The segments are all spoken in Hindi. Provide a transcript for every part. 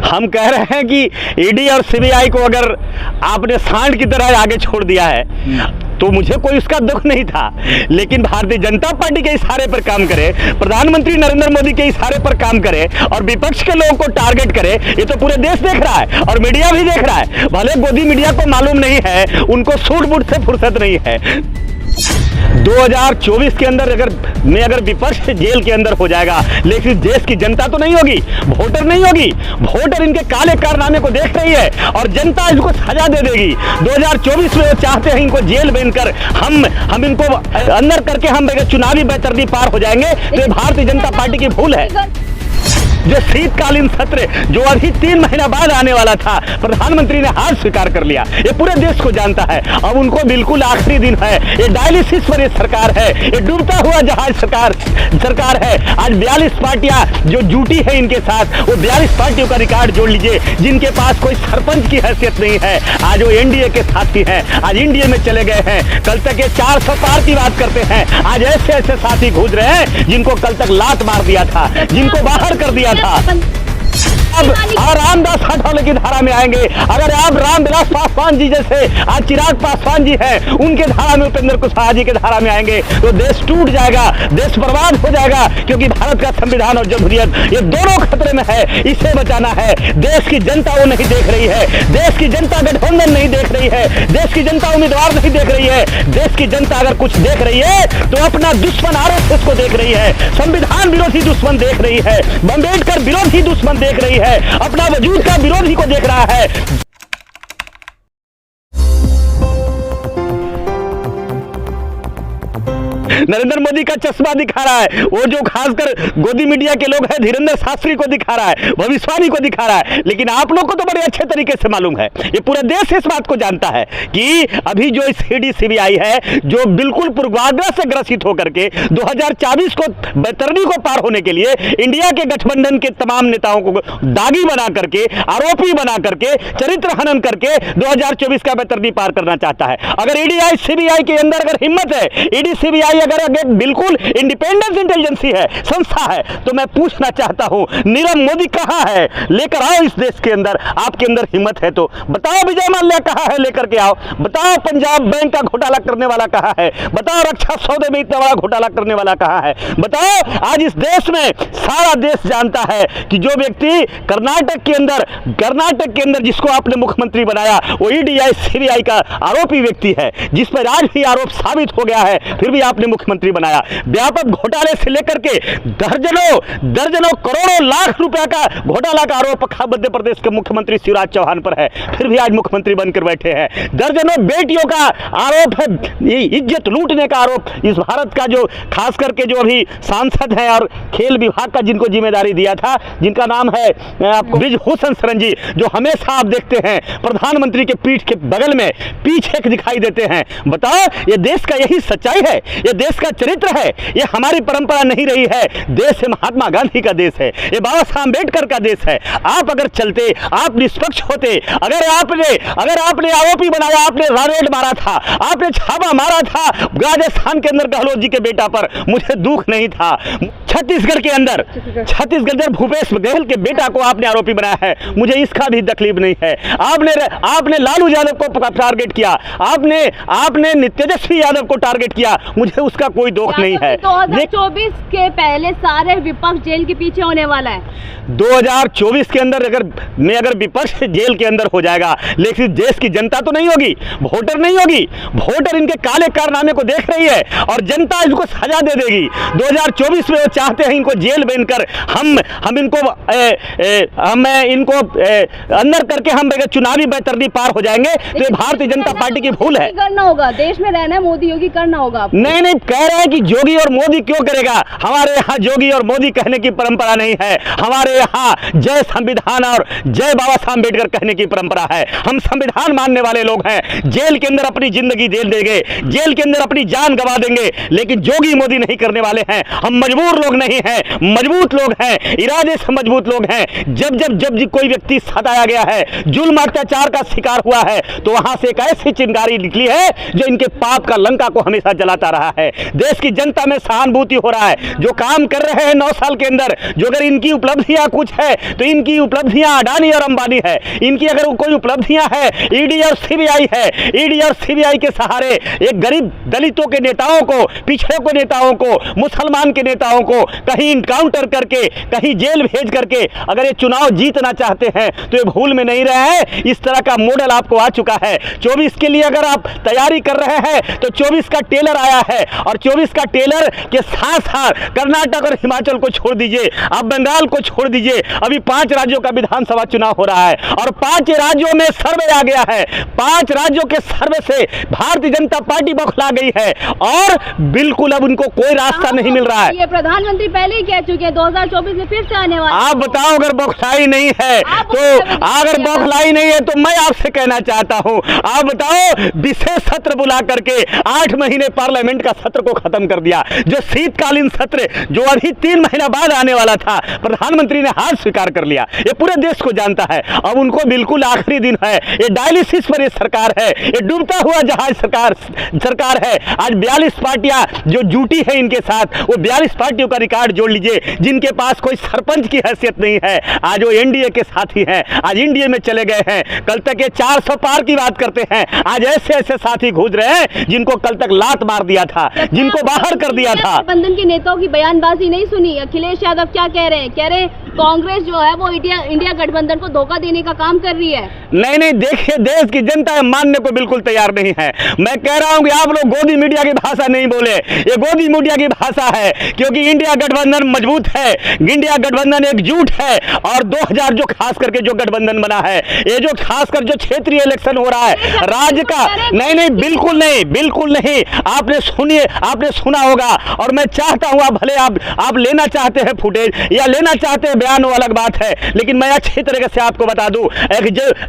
हम कह रहे हैं कि ईडी और सीबीआई को अगर आपने सांड की तरह आगे छोड़ दिया है तो मुझे कोई उसका दुख नहीं था, लेकिन भारतीय जनता पार्टी के इशारे पर काम करे, प्रधानमंत्री नरेंद्र मोदी के इशारे पर काम करे और विपक्ष के लोगों को टारगेट करे, ये तो पूरे देश देख रहा है और मीडिया भी देख रहा है। भले गोदी मीडिया को मालूम नहीं है, उनको सूट बूट से फुर्सत नहीं है। 2024 के अंदर अगर विपक्ष जेल के अंदर हो जाएगा, लेकिन देश की जनता तो नहीं होगी, वोटर नहीं होगी। वोटर इनके काले कारनामे को देख रही है और जनता इनको सजा दे देगी। 2024 में वो चाहते हैं इनको जेल में कर हम इनको अंदर करके हम चुनावी बेतरतीब पार हो जाएंगे, तो ये भारतीय जनता पार्टी की भूल है। जो शीतकालीन सत्र जो अभी 3 महीना बाद आने वाला था, प्रधानमंत्री ने हार स्वीकार कर लिया, ये पूरे देश को जानता है। अब उनको बिल्कुल आखिरी दिन है, ये डायलिसिस पर ये सरकार है, ये डूबता हुआ जहाज सरकार है। आज 42 पार्टियां जो जुटी है इनके साथ, वो 42 पार्टियों का रिकॉर्ड जोड़ लीजिए, जिनके पास कोई सरपंच की हैसियत नहीं है। आज वो एनडीए के साथी हैं, आज एनडीए में चले गए हैं। कल तक ये 400 पार की बात करते हैं, आज ऐसे ऐसे साथी घूम रहे हैं जिनको कल तक लात मार दिया था, जिनको बाहर कर दिया था। अब रामदास अठावले की धारा में आएंगे। अगर आप रामविलास पासवान जी जैसे आज चिराग पासवान जी हैं, उनके धारा में, उपेंद्र कुशवाहा जी के धारा में आएंगे तो देश टूट जाएगा, देश बर्बाद हो जाएगा। क्योंकि भारत का संविधान और जमहूरियत ये दोनों खतरे में है, इसे बचाना है। देश की जनता वो नहीं देख रही है, देश की जनता गठबंधन नहीं देख रही है, देश की जनता उम्मीदवार नहीं देख रही है। देश की जनता अगर कुछ देख रही है तो अपना दुश्मन आरएसएस को देख रही है, संविधान विरोधी दुश्मन देख रही है, अम्बेडकर विरोधी दुश्मन देख रही है, अपना वजूद का विरोधी को देख रहा है। नरेंद्र मोदी का चश्मा दिखा रहा है, वो जो खासकर गोदी मीडिया के लोग हैं, धीरेंद्र शास्त्री को दिखा रहा है, भविष्यवाणी को दिखा रहा है। लेकिन आप लोग को तो बड़े अच्छे तरीके से मालूम है, ये पूरा देश इस बात को जानता है कि अभी जो ईडी सीबीआई है, जो बिल्कुल पूर्वाग्रह से ग्रसित होकर के 2024 को बेतरनी को पार होने के लिए इंडिया के गठबंधन के तमाम नेताओं को दागी बना करके, आरोपी बना करके, चरित्र हनन करके 2024 का बेतरनी पार करना चाहता है। अगर ईडी सीबीआई के अंदर अगर हिम्मत है, ईडी सीबीआई अगर बिल्कुल इंडिपेंडेंस इंटेलिजेंसी है, संस्था है, तो मैं पूछना चाहता हूं नीरव मोदी कहां है? लेकर आओ इस देश के अंदर, आपके अंदर हिम्मत है तो बताओ। विजय माल्या कहां है? लेकर के आओ। बताओ पंजाब बैंक का घोटाला करने वाला कहां है? बताओ रक्षा सौदे में इतना बड़ा घोटाला करने वाला कहां है? बताओ। आज इस देश में सारा देश जानता है कि जो व्यक्ति कर्नाटक के अंदर जिसको आपने मुख्यमंत्री बनाया, वो ईडी सीबीआई का आरोपी व्यक्ति है, जिस पर आज भी आरोप साबित हो गया है, फिर भी आपने मुख्यमंत्री बनाया। व्यापक घोटाले से लेकर के दर्जनों करोड़ों लाख रुपए का घोटाला का आरोप मध्य प्रदेश के मुख्यमंत्री शिवराज चौहान पर है, फिर भी आज मुख्यमंत्री बनकर बैठे हैं। दर्जनों बेटियों का आरोप है, इज्जत लूटने का आरोप इस भारत का जो खास करके जो अभी सांसद है और खेल विभाग का जिनको जिम्मेदारी दिया था, जिनका नाम है ब्रिजभूषण शरण जी, जो हमेशा आप देखते हैं प्रधानमंत्री के पीठ के बगल में पीछे दिखाई देते हैं। बताओ, ये देश का यही सच्चाई है, ये देश का चरित्र है, ये हमारी परंपरा नहीं रही है। देश है महात्मा गांधी का देश है, ये बाबा साहब अम्बेडकर का देश है। आप अगर चलते, आप निष्पक्ष होते, अगर आपने आरोपी बनाया, आपने रेड मारा था, आपने छापा मारा था राजस्थान के अंदर गहलोत जी के बेटा पर, मुझे दुख नहीं था। छत्तीसगढ़ के अंदर भूपेश बघेल के बेटा को आपने आरोपी बनाया है, मुझे इसका भी तकलीफ नहीं है। आपने लालू यादव को टारगेट किया, आपने तेजस्वी यादव को टारगेट किया, मुझे उसका कोई दुख नहीं है। 2024 के पहले सारे विपक्ष जेल के पीछे होने वाला है। 2024 के अंदर अगर विपक्ष जेल के अंदर हो जाएगा, लेकिन देश की जनता तो नहीं होगी, वोटर नहीं होगी। वोटर इनके काले कारनामे को देख रही है और जनता इनको सजा दे देगी। 2024 में वो चाहते हैं इनको जेल में कर हम इनको अंदर करके हम चुनावी बेतरतीब पार हो जाएंगे, तो ये भारतीय जनता पार्टी की भूल है। करना होगा, देश में रहना है, मोदी योगी करना होगा। नहीं कह रहे हैं कि जोगी और मोदी क्यों करेगा? हमारे यहाँ जोगी और मोदी कहने की परंपरा नहीं है। हमारे यहाँ जय संविधान और जय बाबा साहब अम्बेडकर कहने की परंपरा है। हम संविधान मानने वाले लोग हैं। जेल के अंदर अपनी जिंदगी दे देंगे, जेल के अंदर अपनी जान गंवा देंगे, लेकिन जोगी मोदी नहीं करने वाले हैं। हम मजबूर लोग नहीं हैं, मजबूत लोग हैं, इरादे से मजबूत लोग हैं। जब कोई व्यक्ति सताया गया है, जुल्म अत्याचार का शिकार हुआ है, तो वहां से एक ऐसी चिंगारी निकली है जो इनके पाप का लंका को हमेशा जलाता रहा है। देश की जनता में सहानुभूति हो रहा है। जो काम कर रहे हैं 9 साल के अंदर, जो अगर इनकी उपलब्धियां कुछ है तो इनकी उपलब्धियां अडानी और अंबानी है। इनकी अगर कोई उपलब्धियां है, ईडी और सीबीआई है। ईडी और सीबीआई के सहारे एक गरीब दलितों के नेताओं को, पिछड़े को नेताओं को, मुसलमान के नेताओं को कहीं इनकाउंटर करके, कहीं जेल भेज करके अगर ये चुनाव जीतना चाहते हैं तो ये भूल में नहीं रहे हैं। इस तरह का मॉडल आपको आ चुका है। 24 के लिए अगर आप तैयारी कर रहे हैं तो 24 का टेलर आया है, और 24 का टेलर के साथ साथ कर्नाटक और हिमाचल को छोड़ दीजिए, आप बंगाल को छोड़ दीजिए। अभी 5 राज्यों का विधानसभा चुनाव हो रहा है और 5 राज्यों में सर्वे आ गया है। 5 राज्यों के सर्वे से भारतीय जनता पार्टी बौखला गई है और बिल्कुल अब उनको कोई रास्ता नहीं मिल रहा है। ये प्रधानमंत्री पहले ही कह चुके हैं 2024 में फिर से आने वाले। आप बताओ, अगर बौखलाई नहीं है तो, अगर बौखलाई नहीं है तो मैं आपसे कहना चाहता हूं, आप बताओ, विशेष सत्र बुला करके 8 महीने पार्लियामेंट का सत्र को खत्म कर दिया। जो शीतकालीन सत्र जो अभी 3 महीना बाद आने वाला था, प्रधानमंत्री ने हार स्वीकार कर लिया। ये पूरे देश को जानता है। अब उनको बिल्कुल आखिरी दिन है। ये डायलिसिस पर ये सरकार है, ये डूबता हुआ जहाज सरकार है। आज 42 पार्टियां जो जुटी है इनके साथ, वो 42 पार्टियों का रिकॉर्ड जोड़ लीजिए, जिनके पास कोई सरपंच की हैसियत नहीं है। आज वो एनडीए के साथी हैं, आज एनडीए में चले गए हैं। कल तक ये 400 पार की बात करते हैं, आज ऐसे ऐसे साथी घूज रहे हैं जिनको कल तक लात मार दिया था, जिनको बाहर कर दिया था। गठबंधन के नेताओं की बयानबाजी नहीं सुनी। अखिलेश यादव क्या कह रहे हैं? कह रहे हैं कांग्रेस जो है वो इंडिया गठबंधन को धोखा देने का काम कर रही है। नहीं, देखिए, देश की जनता मानने को बिल्कुल तैयार नहीं है। मैं कह रहा हूं कि आप लोग गोदी मीडिया की भाषा नहीं बोले, ये गोदी मीडिया की भाषा है, क्योंकि इंडिया गठबंधन मजबूत है, इंडिया गठबंधन एकजुट है। और 2000 जो खास करके जो गठबंधन बना है, ये जो खासकर जो क्षेत्रीय इलेक्शन हो रहा है राज्य का, नहीं, बिल्कुल नहीं। आपने सुना होगा, और मैं चाहता हूं, भले आप लेना चाहते हैं फुटेज या लेना चाहते हैं बयान, वो अलग बात है, लेकिन मैं अच्छी तरीके से आपको बता दूं,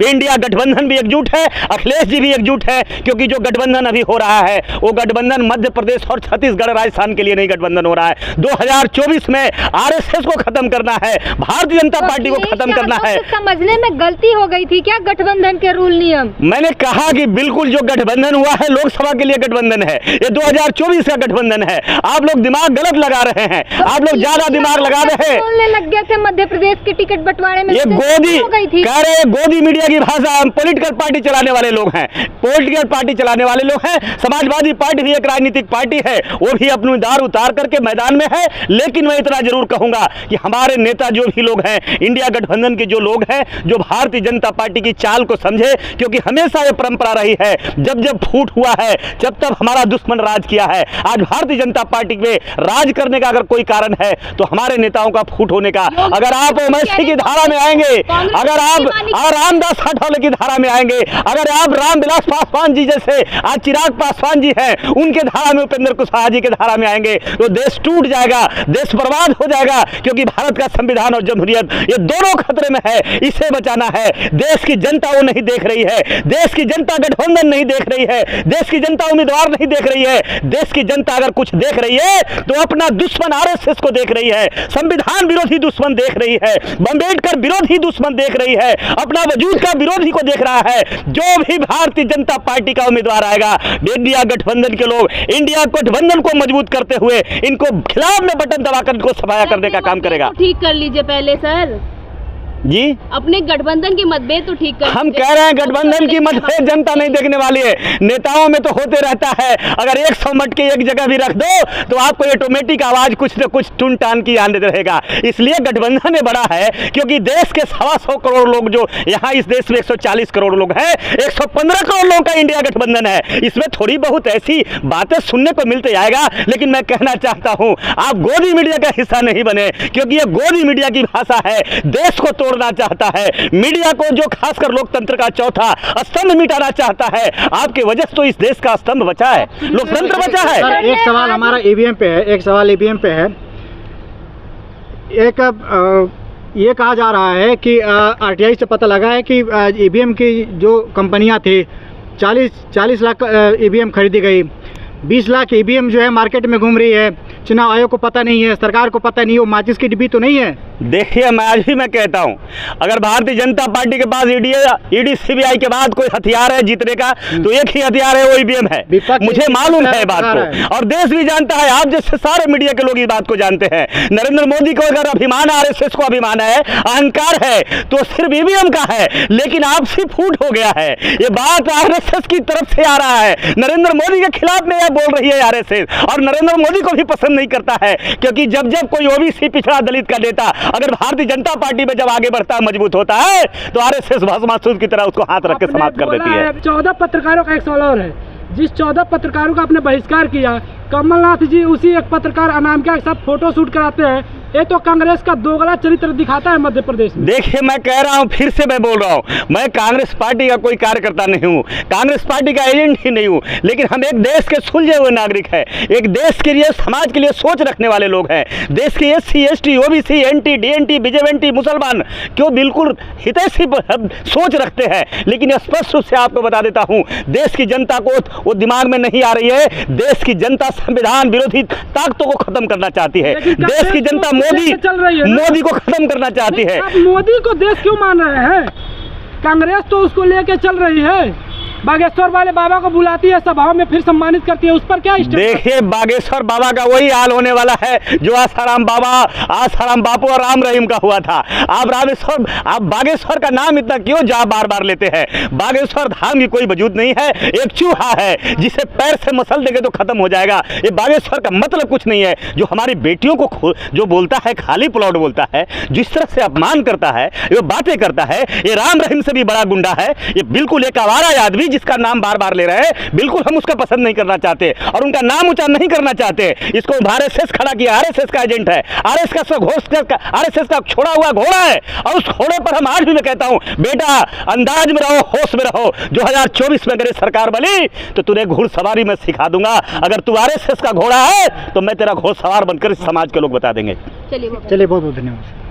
इंडिया गठबंधन भी एकजुट है, अखिलेश जी भी एकजुट है, क्योंकि जो गठबंधन अभी हो रहा है वो गठबंधन मध्य प्रदेश और छत्तीसगढ़ राजस्थान के लिए नहीं गठबंधन हो रहा है। 2024 में आरएसएस को खत्म करना है, भारतीय जनता पार्टी को खत्म करना है। समझने में गलती हो गई थी क्या गठबंधन के रूल नियम? मैंने कहा कि बिल्कुल जो गठबंधन हुआ है लोकसभा के लिए गठबंधन है, ये 2024 का गठबंधन है। आप लोग दिमाग गलत लगा रहे हैं, आप लोग ज्यादा दिमाग लगा रहे हैं। बोलने लग गए थे मध्य प्रदेश के टिकट बंटवारे में, ये कह रहे हैं गोदी मीडिया की भाषा। हम पॉलिटिकल पार्टी चलाने वाले लोग हैं, समाजवादी पार्टी भी एक राजनीतिक पार्टी है, वो भी अपनी दार उतार करके मैदान में है। लेकिन मैं इतना जरूर कहूंगा कि हमारे नेता जो भी लोग हैं, इंडिया गठबंधन के जो लोग हैं, जो भारतीय जनता पार्टी की चाल को समझे, क्योंकि हमेशा ये परंपरा रही है, जब फूट हुआ है तब हमारा दुश्मन राज किया है। आज भारतीय जनता पार्टी में राज करने का अगर कोई कारण है तो हमारे नेताओं का फूट होने का। अगर आप ओवैसी की धारा में आएंगे, अगर आप रामदास आठवले की धारा में आएंगे, अगर आप रामविलास पासवान जी जैसे आज चिराग पासवान जी हैं उनके धारा में, उपेंद्र कुशवाहा जी के धारा में आएंगे तो देश टूट जाएगा, देश बर्बाद हो जाएगा। क्योंकि भारत का संविधान और जमहूरियत ये दोनों खतरे में है, इसे बचाना है। देश की जनता वो नहीं देख रही है, देश की जनता गठबंधन नहीं देख रही है, देश की जनता उम्मीदवार नहीं देख रही है। देश की जनता अगर कुछ देख रही है तो अपना दुश्मन आरएसएस को देख रही है, संविधान विरोधी दुश्मन देख रही है, अम्बेडकर विरोधी दुश्मन देख रही है, अपना वजूद का विरोधी को देख रहा है। जो भी भारतीय जनता पार्टी का उम्मीदवार आएगा, इंडिया गठबंधन के लोग इंडिया गठबंधन को मजबूत करते हुए इनको खिलाफ में बटन दबाकर इनको सफाया करने का काम करेगा। ठीक कर लीजिए पहले सर जी, अपने गठबंधन की मतभेद तो ठीक कर। हम कह रहे हैं गठबंधन की मतभेद जनता नहीं देखने वाली है, नेताओं में तो होते रहता है। अगर 100 मटके एक जगह भी रख दो तो आपको ऑटोमेटिक आवाज कुछ न कुछ टून टान की आने रहेगा। इसलिए गठबंधन बड़ा है, क्योंकि देश के 125 करोड़ लोग जो यहाँ इस देश में 140 करोड़ लोग हैं, 115 करोड़ लोगों का इंडिया गठबंधन है। इसमें थोड़ी बहुत ऐसी बातें सुनने को मिलते आएगा, लेकिन मैं कहना चाहता हूँ आप गोदी मीडिया का हिस्सा नहीं बने, क्योंकि ये गोदी मीडिया की भाषा है, देश को तोड़ना चाहता है, मीडिया को जो खासकर लोकतंत्र का चौथा स्तंभ मिटाना चाहता है। आपकी वजह से तो इस देश का स्तंभ बचा है, लोकतंत्र बचा है। सर, एक सवाल हमारा ईवीएम पे है, ये कहा जा रहा है कि आरटीआई से पता लगा है कि ईवीएम की जो कंपनियां थी 40 लाख ईवीएम खरीदी गई, 20 लाख ईवीएम जो है मार्केट में घूम रही है, चुनाव आयोग को पता नहीं है, सरकार को पता नहीं है, वो माचिस की डिब्बी तो नहीं है। देखिए, मैं आज भी मैं कहता हूं, अगर भारतीय जनता पार्टी के पास ईडी सीबीआई के बाद कोई हथियार है जीतने का, तो एक ही हथियार है, वो ईवीएम है। मुझे मालूम है बात को, और देश भी जानता है, आप जैसे सारे मीडिया के लोग इस बात को जानते हैं। नरेंद्र मोदी को अगर अभिमान है, आरएसएस को अभिमान है, अहंकार है, तो सिर्फ ईवीएम का है, लेकिन आपसी फूट हो गया है। ये बात आरएसएस की तरफ से आ रहा है, नरेंद्र मोदी के खिलाफ में यह बोल रही है आरएसएस, और नरेंद्र मोदी को भी पसंद नहीं करता है, क्योंकि जब जब कोई ओबीसी पिछड़ा दलित का नेता अगर भारतीय जनता पार्टी में जब आगे बढ़ता है, मजबूत होता है, तो आरएसएस भस्मासुर की तरह उसको हाथ रख के समाप्त कर देती है। 14 पत्रकारों का एक सवाल और है, जिस 14 पत्रकारों का आपने बहिष्कार किया, कमलनाथ जी उसी एक पत्रकार अनामिका के साथ फोटो शूट कराते हैं, ये तो कांग्रेस का दोगला चरित्र दिखाता है मध्य प्रदेश में। देखिए, मैं कह रहा हूं, फिर से मैं बोल रहा हूं, मैं कांग्रेस पार्टी का कोई कार्यकर्ता नहीं हूं, कांग्रेस पार्टी का एजेंट ही नहीं हूं, लेकिन हम एक देश के सुलझे हुए नागरिक हैं, एक देश के लिए, समाज के लिए सोच रखने वाले लोग हैं। देश के SC ST OBC NT DNT BJP मुसलमान क्यों बिल्कुल हितैषी सोच रखते हैं, लेकिन स्पष्ट रूप से आपको बता देता हूं, देश की जनता को वो दिमाग में नहीं आ रही है। देश की जनता संविधान विरोधी ताकतों को खत्म करना चाहती है, देश की जनता मोदी को खत्म करना चाहती है। आप मोदी को देश क्यों मान रहे हैं? कांग्रेस तो उसको लेके चल रही है, बागेश्वर वाले बाबा को बुलाती है सभाओं में, फिर सम्मानित करती है, उस पर क्या स्टेप? देखिए, बागेश्वर बाबा का वही हाल होने वाला है जो आसाराम बापू और राम रहीम का हुआ था। आप बागेश्वर का नाम इतना क्यों बार बार लेते हैं? बागेश्वर धाम की कोई वजूद नहीं है, एक चूहा है जिसे पैर से मसल देंगे तो खत्म हो जाएगा। ये बागेश्वर का मतलब कुछ नहीं है। जो हमारी बेटियों को जो बोलता है, खाली प्लॉट बोलता है, जिस तरह से अपमान करता है, ये बातें करता है, ये राम रहीम से भी बड़ा गुंडा है। ये बिल्कुल एक आवारा आदमी जिसका नाम बार बार ले रहे हैं, बिल्कुल हम उसका पसंद नहीं करना चाहते और उनका नाम उच्चारण नहीं करना चाहते। इसको आरएसएस खड़ा किया, आरएसएस का एजेंट है, आरएसएस का छोड़ा हुआ घोड़ा है, और उस घोड़े पर हम आज भी मैं कहता हूं, बेटा अंदाज में रहो, होश में रहो। 2024 में अगर सरकार बनी तो तुझे घुड़सवारी में सिखा दूंगा। अगर तू आरएसएस का घोड़ा है तो मैं तेरा घोड़सवार बनकर इस समाज के लोग बता देंगे। चलिए बहुत बहुत धन्यवाद।